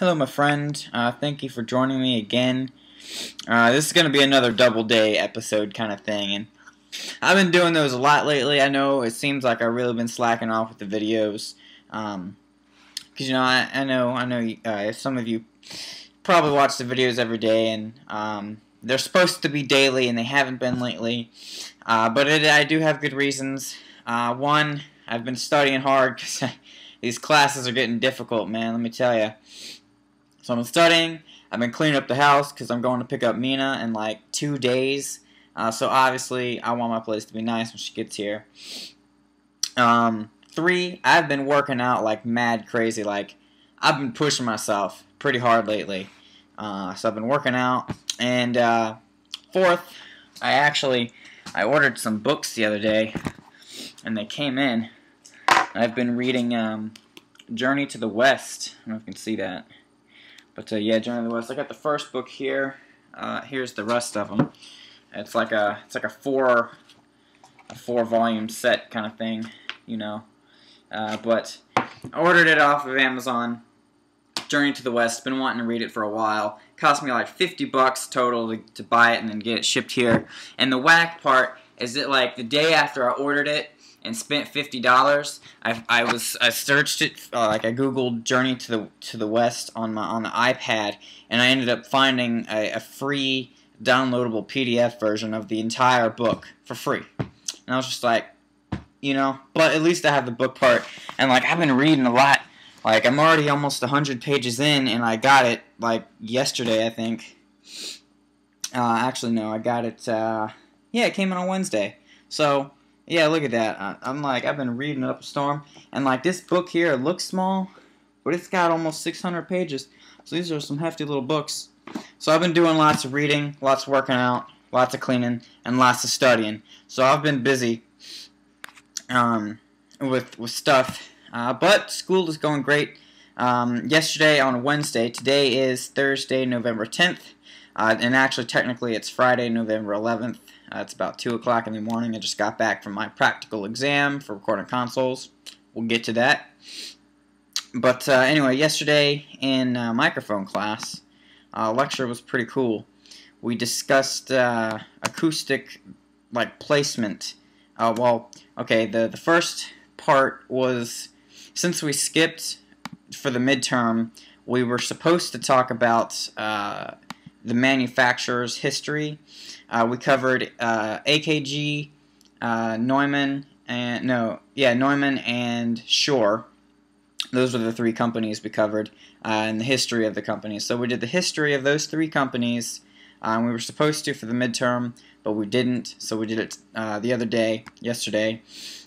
Hello, my friend. Thank you for joining me again. This is going to be another double day episode kind of thing, and I've been doing those a lot lately. I know it seems like I've really been slacking off with the videos, because I know some of you probably watch the videos every day, and they're supposed to be daily, and they haven't been lately. But I do have good reasons. One, I've been studying hard because these classes are getting difficult, man. Let me tell you. So I'm studying. I've been cleaning up the house because I'm going to pick up Mina in like 2 days. So obviously I want my place to be nice when she gets here. 3, I've been working out like mad crazy. Like I've been pushing myself pretty hard lately. So I've been working out. And 4th, I ordered some books the other day, and they came in. I've been reading Journey to the West. I don't know if you can see that. But yeah, Journey to the West. I got the first book here. Here's the rest of them. It's like a 4-volume set kind of thing, you know. But I ordered it off of Amazon. Journey to the West. Been wanting to read it for a while. Cost me like $50 total to buy it and then get it shipped here. And the whack part is that like the day after I ordered it and spent $50, I searched it, like I googled Journey to the West on the iPad, and I ended up finding a free downloadable PDF version of the entire book for free. And I was just like, but at least I have the book part. And like I've been reading a lot. Like I'm already almost 100 pages in, and I got it like yesterday, I think. Actually no, I got it. Yeah, it came in on Wednesday. So. Yeah, look at that. I've been reading it up a storm, and like this book here, it looks small, but it's got almost 600 pages. So these are some hefty little books. So I've been doing lots of reading, lots of working out, lots of cleaning, and lots of studying. So I've been busy with stuff, but school is going great. Yesterday on Wednesday, today is Thursday, November 10th, and actually technically it's Friday, November 11th. It's about 2 o'clock in the morning. I just got back from my practical exam for recording consoles. We'll get to that. But anyway, yesterday in microphone class, lecture was pretty cool. We discussed acoustic placement. The first part was, since we skipped for the midterm, we were supposed to talk about the manufacturer's history. We covered AKG, Neumann and Shure. Those were the 3 companies we covered, and the history of the companies. So we did the history of those 3 companies. We were supposed to for the midterm, but we didn't. So we did it the other day, yesterday.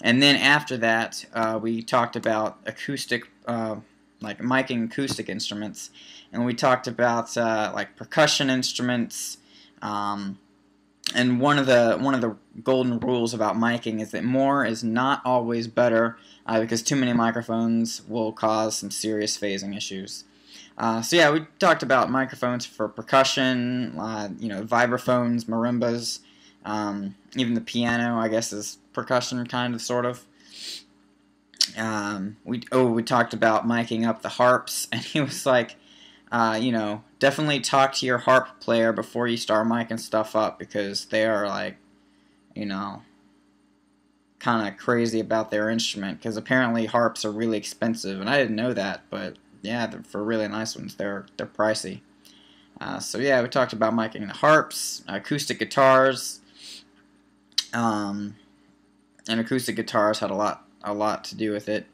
And then after that, we talked about acoustic, miking acoustic instruments, and we talked about percussion instruments. And one of the golden rules about miking is that more is not always better, because too many microphones will cause some serious phasing issues. So yeah, we talked about microphones for percussion, vibraphones, marimbas, even the piano, I guess, is percussion kind of, sort of. We talked about miking up the harps, and he was like, definitely talk to your harp player before you start miking stuff up, because they are kind of crazy about their instrument, because apparently harps are really expensive, and I didn't know that, but yeah, for really nice ones, they're pricey. So yeah, we talked about miking the harps, acoustic guitars, and acoustic guitars had a lot to do with it.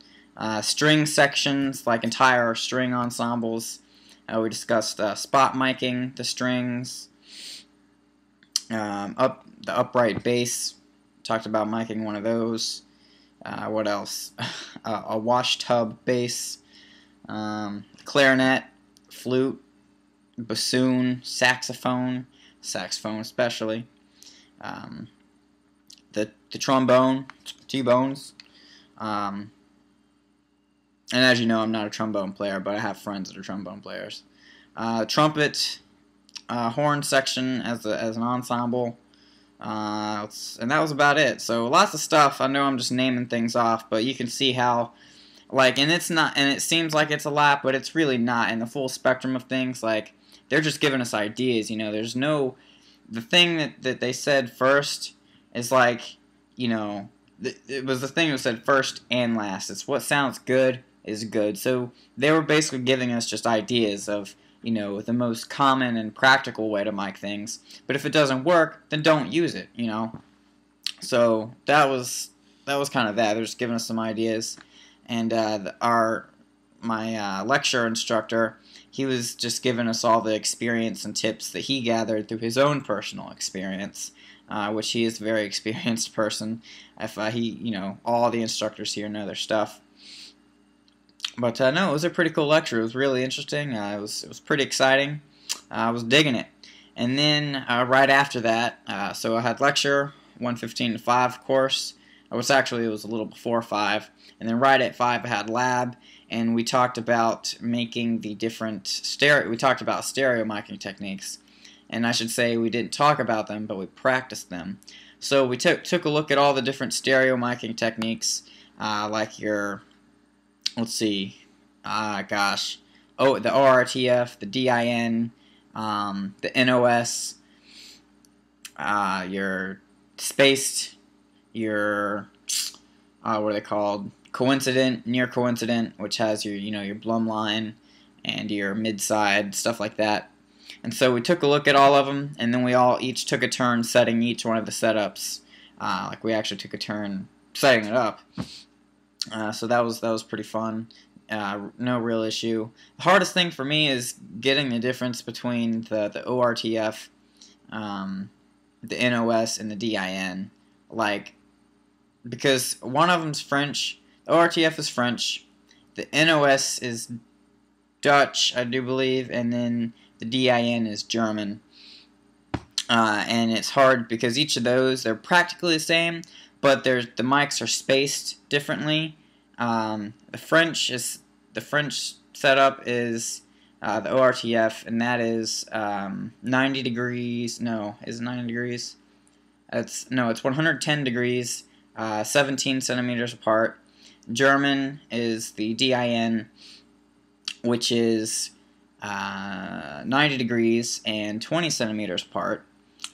String sections, like entire string ensembles. We discussed spot miking, the strings, the upright bass. Talked about miking one of those. What else? A wash tub bass, clarinet, flute, bassoon, saxophone especially, the trombone, T-bones. And as you know, I'm not a trombone player, but I have friends that are trombone players. Trumpet, horn section as an ensemble, and that was about it. So lots of stuff. I know I'm just naming things off, but you can see how Like, and it's not, and it seems like it's a lot, but it's really not in the full spectrum of things. Like, they're just giving us ideas, you know. There's no, the thing that they said first is like, you know, it was the thing that said first and last. It's what sounds good is good. So they were basically giving us just ideas of, you know, the most common and practical way to mic things. But if it doesn't work, then don't use it, you know. So that was kind of that. They're just giving us some ideas, and my lecture instructor, he was just giving us all the experience and tips that he gathered through his own personal experience, which he is a very experienced person. If you know, all the instructors here know their stuff. But no, it was a pretty cool lecture. It was really interesting. It was pretty exciting. I was digging it. And then right after that, so I had lecture 1:15 to 5 course. It was a little before 5. And then right at 5 I had lab, and we talked about making the different stereo. We talked about stereo miking techniques, and I should say we didn't talk about them, but we practiced them. So we took a look at all the different stereo miking techniques, like your, let's see, gosh, the ORTF, the DIN, the NOS, your spaced, your what are they called? Coincident, near coincident, which has your, you know, your Blum line and your mid-side, stuff like that. And so we took a look at all of them, and then we all each took a turn setting each one of the setups. Like we actually took a turn setting it up. So that was pretty fun. No real issue. The hardest thing for me is getting the difference between the ORTF, the NOS, and the DIN. Like, because one of them's French, the ORTF is French, the NOS is Dutch, I do believe, and then the DIN is German. And it's hard because each of those, they're practically the same, but the mics are spaced differently. The French setup is the ORTF, and that is 90 degrees. No, is it 90 degrees? It's 110 degrees, 17 centimeters apart. German is the DIN, which is 90 degrees and 20 centimeters apart.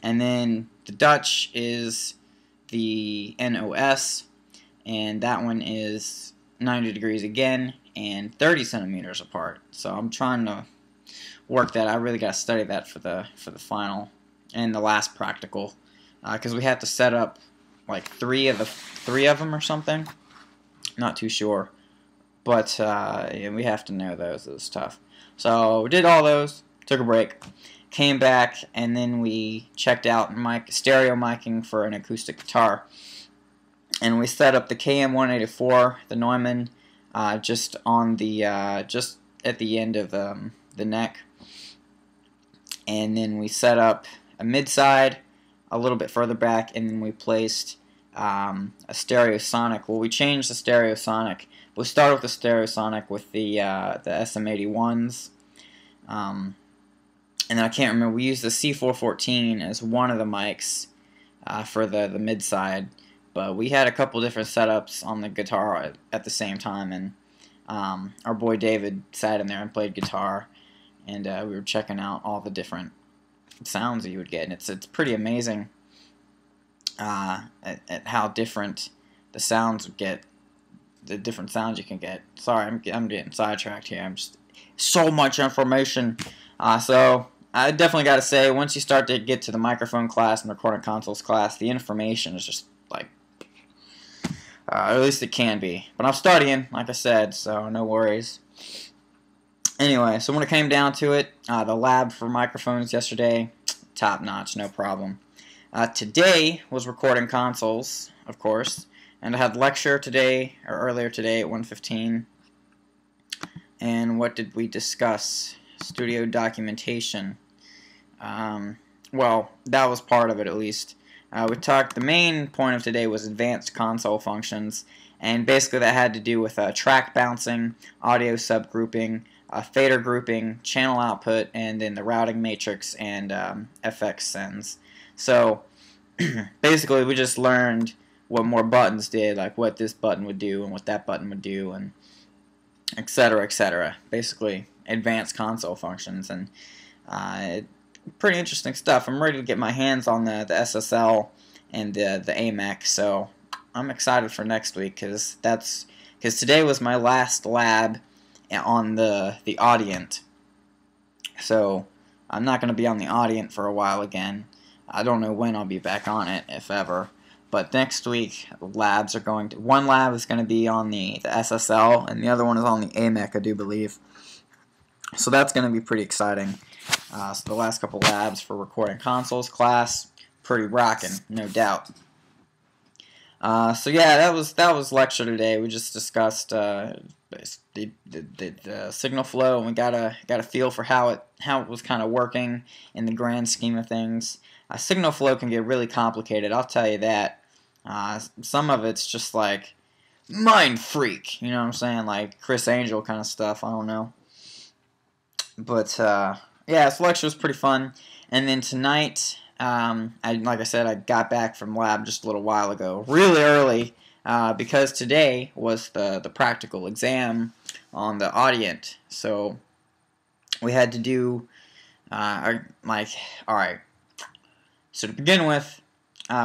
And then the Dutch is the NOS, and that one is 90 degrees again and 30 centimeters apart. So I'm trying to work that. I really got to study that for the final and the last practical, because we have to set up like three of them or something. Not too sure, but yeah, we have to know those. It was tough. So we did all those. Took a break. Came back, and then we checked out stereo miking for an acoustic guitar. And we set up the KM184, the Neumann, just on the just at the end of the neck. And then we set up a mid-side a little bit further back, and then we placed a Stereosonic. Well, we changed the Stereosonic. We'll start with the Stereosonic with the SM81s. And then I can't remember, we used the C414 as one of the mics for the mid-side, but we had a couple different setups on the guitar at the same time, and our boy David sat in there and played guitar, and we were checking out all the different sounds that you would get, and it's pretty amazing at how different the sounds would get, the different sounds you can get. Sorry, I'm getting sidetracked here. I'm just so much information. So I definitely got to say, once you start to get to the microphone class and recording consoles class, the information is just like, at least it can be. But I'm studying, like I said, so no worries. Anyway, so when it came down to it, the lab for microphones yesterday, top notch, no problem. Today was recording consoles, of course, and I had lecture today, or earlier today at 1:15. And what did we discuss? Studio documentation. Well, that was part of it, at least. We talked, the main point of today was advanced console functions, and basically that had to do with track bouncing, audio subgrouping, fader grouping, channel output, and then the routing matrix and FX sends. So basically we just learned what more buttons did, like what this button would do and what that button would do, and etc., etc. Basically, advanced console functions, and pretty interesting stuff. I'm ready to get my hands on the SSL and the AMEC, so I'm excited for next week because today was my last lab on the Audient. So I'm not going to be on the Audient for a while again. I don't know when I'll be back on it, if ever. But next week, labs are going to... One lab is going to be on the SSL, and the other one is on the AMEC, I do believe. So that's going to be pretty exciting. So the last couple labs for recording consoles class, pretty rocking, no doubt. So yeah, that was lecture today. We just discussed the signal flow, and we got a feel for how it was kind of working in the grand scheme of things. Signal flow can get really complicated, I'll tell you that. Some of it's just like mind freak, you know what I'm saying, like Chris Angel kind of stuff. I don't know, but yeah, this lecture was pretty fun. And then tonight, like I said, I got back from lab just a little while ago, really early, because today was the practical exam on the Audient. So we had to do, alright, so to begin with,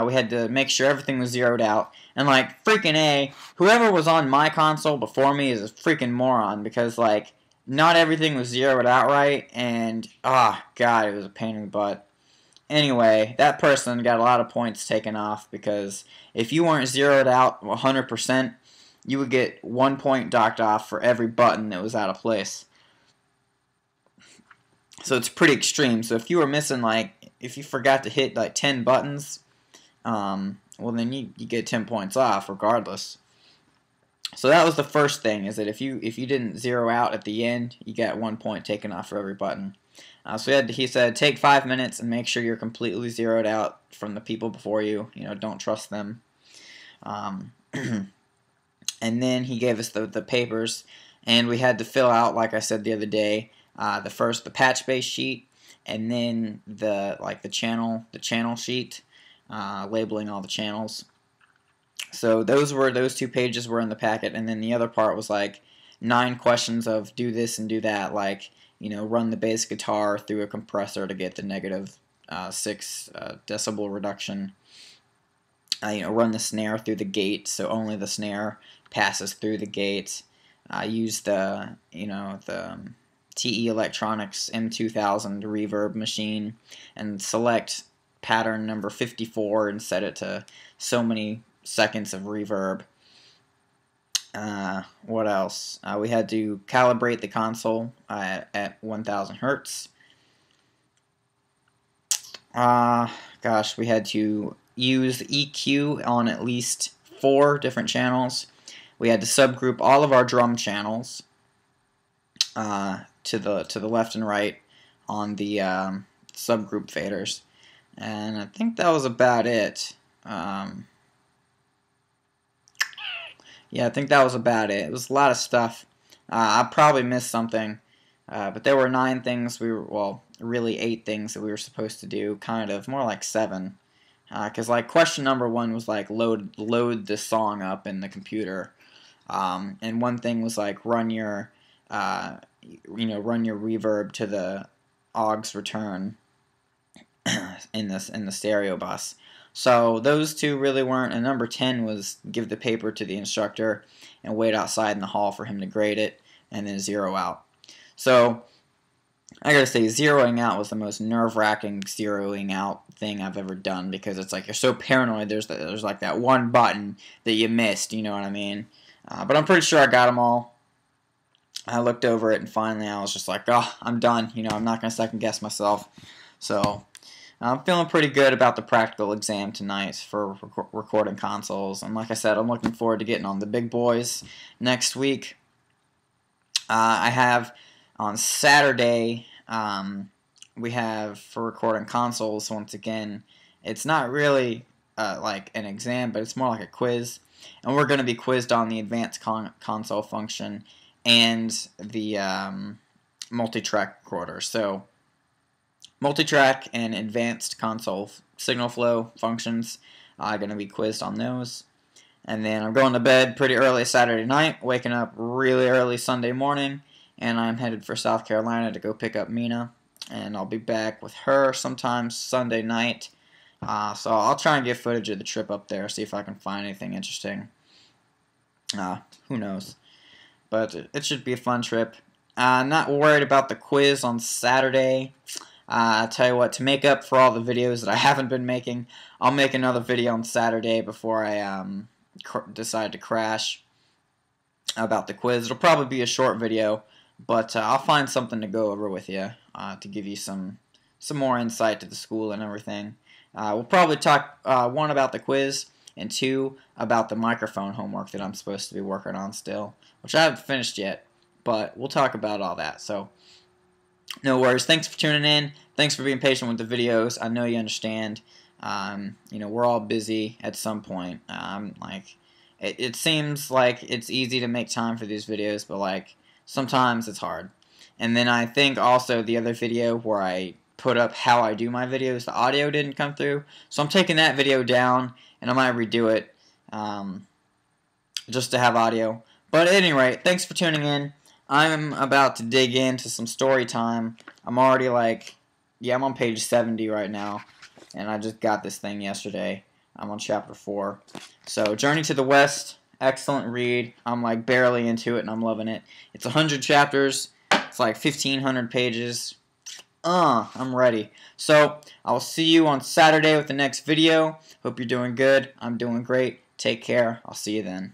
we had to make sure everything was zeroed out. And like, freaking A, whoever was on my console before me is a freaking moron, because like, not everything was zeroed out right, and, God, it was a pain in the butt. Anyway, that person got a lot of points taken off, because if you weren't zeroed out 100%, you would get 1 point docked off for every button that was out of place. So it's pretty extreme. So if you were missing, like, if you forgot to hit like 10 buttons, well then you get 10 points off regardless. So that was the first thing, is that if you didn't zero out at the end, you got 1 point taken off for every button. So he said, take 5 minutes and make sure you're completely zeroed out from the people before you. You know, don't trust them. And then he gave us the papers, and we had to fill out, like I said the other day, the patch base sheet, and then the channel sheet, labeling all the channels. So those 2 pages were in the packet, and then the other part was like 9 questions of do this and do that, like, you know, run the bass guitar through a compressor to get the negative 6 decibel reduction. You know, run the snare through the gate so only the snare passes through the gate. Use the TE Electronics M2000 reverb machine, and select pattern number 54 and set it to so many seconds of reverb. What else? We had to calibrate the console at 1000 hertz. Gosh, we had to use EQ on at least 4 different channels. We had to subgroup all of our drum channels to the left and right on the subgroup faders, and I think that was about it. Yeah, I think that was about it. It was a lot of stuff. I probably missed something, but there were 9 things really 8 things that we were supposed to do, kind of, more like 7. Because like question number 1 was like load the song up in the computer, and one thing was like run your reverb to the aux return in the stereo bus. So those 2 really weren't, and number 10 was give the paper to the instructor and wait outside in the hall for him to grade it, and then zero out. So I gotta say, zeroing out was the most nerve-wracking zeroing out thing I've ever done, because it's like you're so paranoid there's like that one button that you missed, you know what I mean? But I'm pretty sure I got them all. I looked over it, and finally I was just like, oh, I'm done. You know, I'm not gonna second guess myself. So I'm feeling pretty good about the practical exam tonight for recording consoles, and like I said, I'm looking forward to getting on the big boys next week. I have on Saturday, we have for recording consoles, once again, it's not really like an exam, but it's more like a quiz, and we're going to be quizzed on the advanced console function and the multi-track recorder. So multi-track and advanced console signal flow functions, I'm going to be quizzed on those. And then I'm going to bed pretty early Saturday night, waking up really early Sunday morning, and I'm headed for South Carolina to go pick up Mina. And I'll be back with her sometime Sunday night. So I'll try and get footage of the trip up there, see if I can find anything interesting. Who knows? But it should be a fun trip. Not worried about the quiz on Saturday. I'll tell you what, to make up for all the videos that I haven't been making, I'll make another video on Saturday before I decide to crash about the quiz. It'll probably be a short video, but I'll find something to go over with you to give you some more insight to the school and everything. We'll probably talk, one, about the quiz, and two, about the microphone homework that I'm supposed to be working on still, which I haven't finished yet, but we'll talk about all that. So, no worries. Thanks for tuning in. Thanks for being patient with the videos. I know you understand. You know, we're all busy at some point. Like, it seems like it's easy to make time for these videos, but like sometimes it's hard. And then I think also the other video where I put up how I do my videos, the audio didn't come through, so I'm taking that video down and I might redo it just to have audio. But at any rate, thanks for tuning in. I'm about to dig into some story time. I'm already like, I'm on page 70 right now, and I just got this thing yesterday. I'm on chapter 4. So, Journey to the West, excellent read. I'm like barely into it, and I'm loving it. It's 100 chapters. It's like 1,500 pages. I'm ready. So, I'll see you on Saturday with the next video. Hope you're doing good. I'm doing great. Take care. I'll see you then.